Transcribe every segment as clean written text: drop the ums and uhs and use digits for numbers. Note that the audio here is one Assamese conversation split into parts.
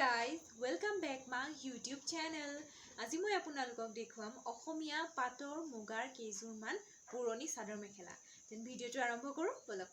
guys, welcome back my YouTube channel. আজি মই আপোনালোকক দেখুৱাম অসমীয়া পাটৰ মুগাৰ কেইজোৰমান পুৰণি চাদৰ মেখেলা। তেন ভিডিঅটো আৰম্ভ কৰো বলক।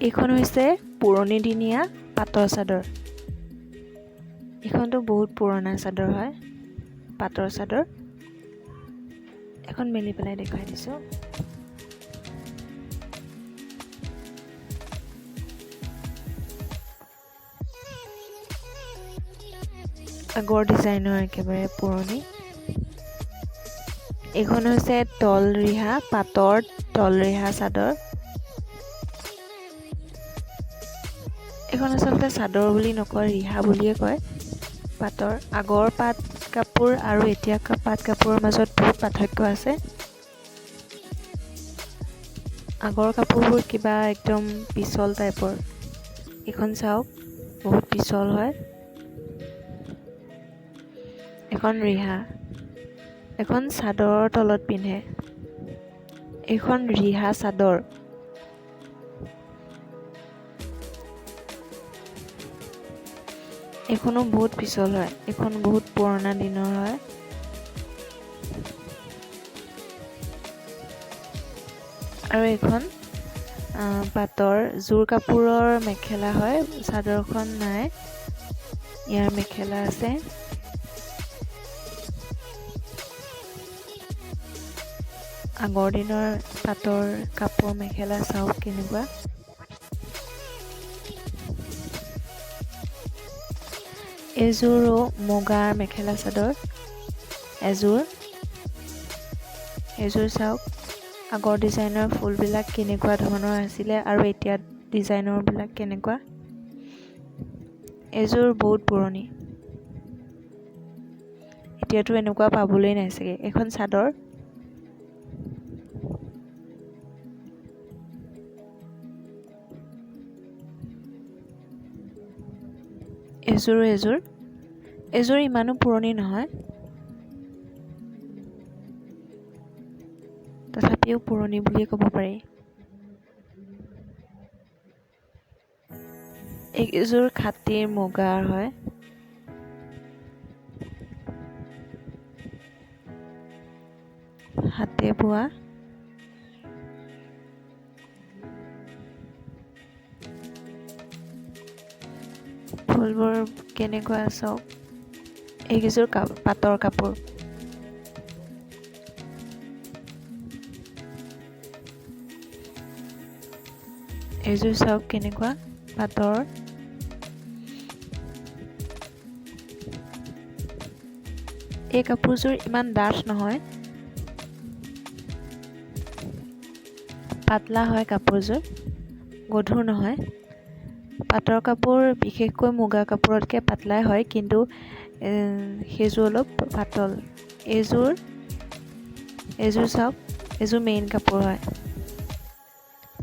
এইখন হৈছে পুৰণি দিনীয়া পাটৰ চাদৰ। এইখনটো বহুত পুৰণা চাদৰ হয়, পাটৰ চাদৰ। এখন মেলি পেলাই দেখাই দিছো। আগৰ ডিজাইনৰ একেবাৰে পুৰণি। এইখন হৈছে তল ৰিহা, পাটৰ তল ৰিহা চাদৰ। এখন আচলতে চাদৰ বুলি নকয়, ৰিহা বুলিয়ে কয়। পাটৰ আগৰ পাট কাপোৰ আৰু এতিয়া পাট কাপোৰৰ মাজত বহুত পাৰ্থক্য আছে। আগৰ কাপোৰবোৰ কিবা একদম পিছল টাইপৰ। এখন চাওক, বহুত পিছল হয়। এখন ৰিহা, এখন চাদৰৰ তলত পিন্ধে। এইখন ৰিহা চাদৰ। এইখনো বহুত পিছল হয়, এইখন বহুত পুৰণা দিনৰ হয়। আৰু এইখন পাটৰ জোৰ কাপোৰৰ মেখেলা হয়, চাদৰখন নাই, ইয়াৰ মেখেলা আছে। আগৰ দিনৰ পাটৰ কাপোৰ মেখেলা চাওক কেনেকুৱা। এযোৰো মুগাৰ মেখেলা চাদৰ, এযোৰ চাওক। আগৰ ডিজাইনৰ ফুলবিলাক কেনেকুৱা ধৰণৰ আছিলে আৰু এতিয়া ডিজাইনৰবিলাক কেনেকুৱা। এযোৰ বহুত পুৰণি, এতিয়াতো এনেকুৱা পাবলৈ নাই চাগে। এখন চাদৰ, এযোৰ ইমানো পুৰণি নহয়, তথাপিও পুৰণি বুলিয়ে ক'ব পাৰি। এইযোৰ খাতিৰ মুগাৰ হয়। হাতে বোৱা। ফুলবোৰ কেনেকুৱা চাওক। এইকেইযোৰ পাটৰ কাপোৰ। এইযোৰ চাওক কেনেকুৱা পাটৰ। এই কাপোৰযোৰ ইমান ডাঠ নহয়, পাতলা হয় কাপোৰযোৰ, গধুৰ নহয়। পাটৰ কাপোৰ বিশেষকৈ মুগা কাপোৰতকৈ পাতলাই হয়, কিন্তু সেইযোৰ অলপ পাতল। এইযোৰ চাওক, এইযোৰ মেইন কাপোৰ হয়।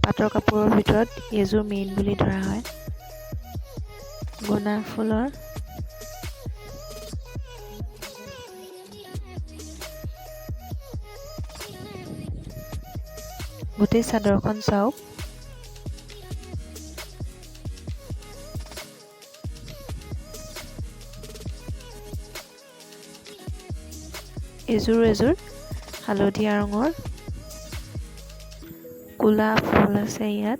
পাটৰ কাপোৰৰ ভিতৰত এইযোৰ মেইন বুলি ধৰা হয়। গুণা ফুলৰ গোটেই চাদৰখন চাওক। এযোৰ হালধীয়া ৰঙৰ ক'লা ফুল আছে ইয়াত।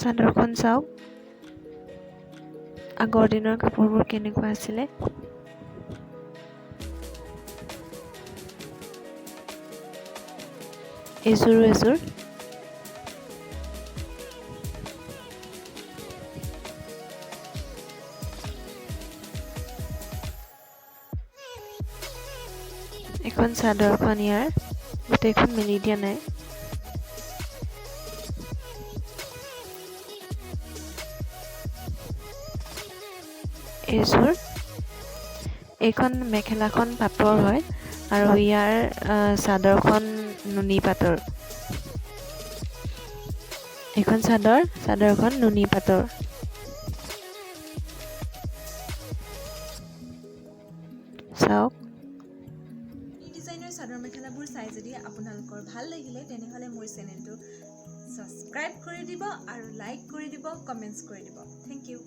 চাদৰখন চাওক, আগৰ দিনৰ কাপোৰবোৰ কেনেকুৱা আছিলে। এযোৰ এখন চাদৰখন ইয়াৰ গোটেইখন মেলি দিয়া নাই। এইখন মেখেলাখন পাটৰ হয় আৰু ইয়াৰ চাদৰখন নুনী পাটৰ। এইখন চাদৰখন নুনী পাটৰ। চাওক। এই ডিজাইনৰ চাদৰ মেখেলাবোৰ চাই যদি আপোনালোকৰ ভাল লাগিলে তেনেহ'লে মোৰ চেনেলটো ছাবস্ক্ৰাইব কৰি দিব আৰু লাইক কৰি দিব, কমেণ্টছ কৰি দিব। Thank U.